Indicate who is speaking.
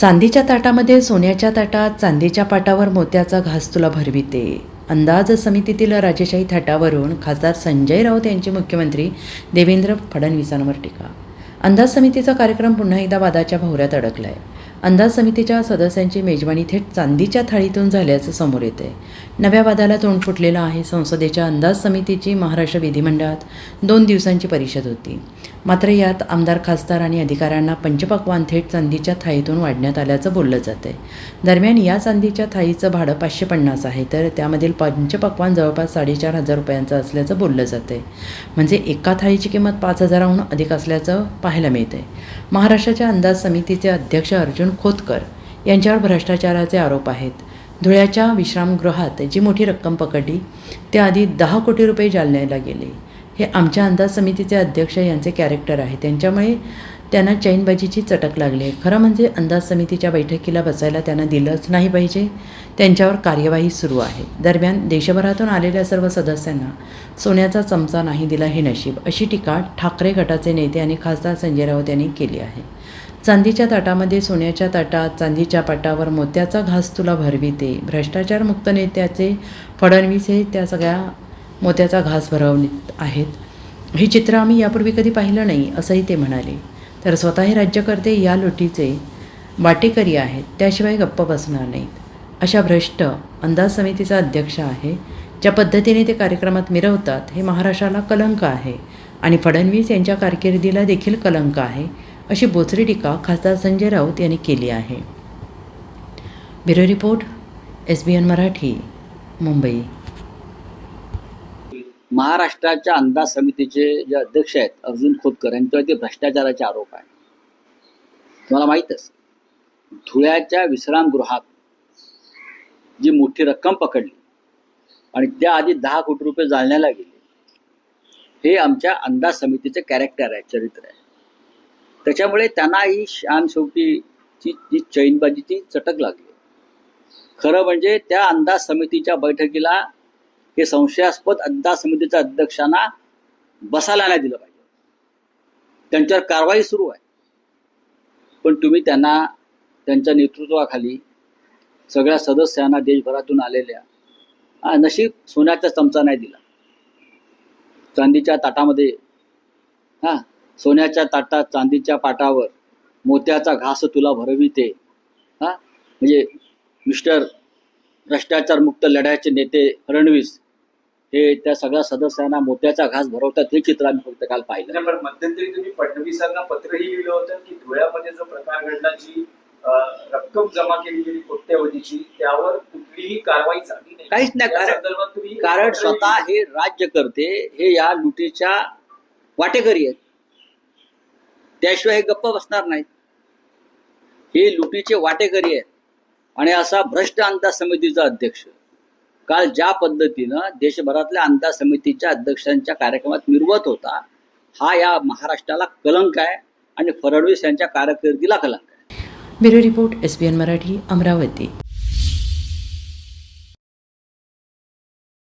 Speaker 1: चांदीच्या ताटामध्ये सोन्याच्या ताटात, चांदीच्या पाटावर मोत्याचा घास तुला भरविते. अंदाज समितीतील राजेशाही थाटावरून खासदार संजय राऊत यांची मुख्यमंत्री देवेंद्र फडणवीसांवर टीका. अंदाज समितीचा कार्यक्रम पुन्हा एकदा वादाच्या भोवऱ्यात अडकला आहे. अंदाज समितीच्या सदस्यांची मेजवानी थेट चांदीच्या थाळीतून झाल्याचं समोर येतं आहे. नव्या वादाला तोंड फुटलेलं आहे. संसदेच्या अंदाज समितीची महाराष्ट्र विधिमंडळात 2 दिवसांची परिषद होती. मात्र यात आमदार, खासदार आणि अधिकाऱ्यांना पंचपक्वान्न थेट चांदीच्या थाळीतून वाढण्यात आल्याचं बोललं जातं आहे. दरम्यान या चांदीच्या थाळीचं भाडं 550 आहे, तर त्यामधील पंचपक्वान्न जवळपास 4,500 रुपयांचं असल्याचं बोललं जातं आहे. म्हणजे एका थाळीची किंमत 5,000हून अधिक असल्याचं पाहायला मिळतं आहे. महाराष्ट्राच्या अंदाज समितीचे अध्यक्ष अर्जुन खोतकर यांच्यावर भ्रष्टाचाराचे आरोप आहेत. धुळ्याच्या विश्रामगृहात जी मोठी रक्कम पकडली त्याआधी 10 कोटी रुपये जालन्याला गेले. हे आमच्या अंदाज समितीचे अध्यक्ष यांचे कॅरेक्टर आहे. त्यांच्यामुळे त्यांना चैनबाजीची चटक लागली आहे. खरं म्हणजे अंदाज समितीच्या बैठकीला बसायला त्यांना दिलंच नाही पाहिजे. त्यांच्यावर कार्यवाही सुरू आहे. दरम्यान देशभरातून आलेल्या सर्व सदस्यांना सोन्याचा चमचा नाही दिला हे नशीब, अशी टीका ठाकरे गटाचे नेते आणि खासदार संजय राऊत यांनी केली आहे. चांदीच्या ताटामध्ये सोन्याच्या ताटात, चांदीच्या पाटावर मोत्याचा घास तुला भरविते. भ्रष्टाचारमुक्त नेत्याचे फडणवीस हे त्या सगळ्या मोत्याचा घास भरवत आहेत. हे चित्र आम्ही यापूर्वी कधी पाहिलं नाही, असंही ते म्हणाले. तर स्वतः हे राज्यकर्ते या लुटीचे वाटेकरी आहेत, त्याशिवाय गप्प बसणार नाहीत. अशा भ्रष्ट अंदाज समितीचा अध्यक्ष आहे. ज्या पद्धतीने ते कार्यक्रमात मिरवतात हे महाराष्ट्राला कलंक आहे आणि फडणवीस यांच्या कारकिर्दीला देखील कलंक आहे, अशी बोचरी टीका खासदार संजय राऊत यांनी केली आहे. Bureau report, SBN Marathi, Mumbai.
Speaker 2: महाराष्ट्राच्या अंदाज समितीचे जे अध्यक्ष आहेत अर्जुन खोतकर यांच्यावरती भ्रष्टाचाराचे आरोप आहे. तुम्हाला माहीतच, धुळ्याच्या विश्रामगृहात जी मोठी रक्कम पकडली आणि त्याआधी 10 कोटी रुपये जालन्याला गेले, हे आमच्या अंदाज समितीचे कॅरेक्टर आहे, चरित्र आहे. त्याच्यामुळे त्यांना ही शान शेवटीची जी चैनबाजीची चटक लागली. खरं म्हणजे त्या अंदाज समितीच्या बैठकीला हे संशयास्पद अंदाज समितीच्या अध्यक्षांना बसायला नाही दिलं पाहिजे. त्यांच्यावर कारवाई सुरू आहे, पण तुम्ही त्यांना त्यांच्या नेतृत्वाखाली सगळ्या सदस्यांना देशभरातून आलेल्या नशीब सोन्याचा चमचा नाही दिला. चांदीच्या ताटामध्ये सोन्याच्या ताटात, चांदीच्या पाटावर मोत्याचा घास तुला भरविते. म्हणजे मिस्टर भ्रष्टाचारमुक्त लढ्याचे नेते फडणवीस हे त्या सगळ्या सदस्यांना मोत्याचा घास भरवतात, हे चित्र आम्ही फक्त काल पाहिलं.
Speaker 3: पण मध्यंतरी तुम्ही फडणवीसांना पत्रही लिहिलं होतं की धुळ्यामध्ये जो प्रकार घडला, जी रक्कम जमा केली गेली कोट्यवधीची, त्यावर कुठलीही कारवाई झाली नाही.
Speaker 2: काहीच नाही. कारण स्वतः हे राज्यकर्ते हे या लुटीच्या वाटेकरी आहेत, त्याशिवाय हे गप्प बसणार नाहीत. हे लुटीचे वाटेकरी आहेत. आणि असा भ्रष्ट अंदाज समितीचा अध्यक्ष काल ज्या पद्धतीनं देशभरातल्या अंदाज समितीच्या अध्यक्षांच्या कार्यक्रमात मिरवत होता, हा या महाराष्ट्राला कलंक आहे आणि फडणवीस यांच्या कारकिर्दीला कलंक आहे.
Speaker 1: Bureau report, SBN Marathi, Amravati.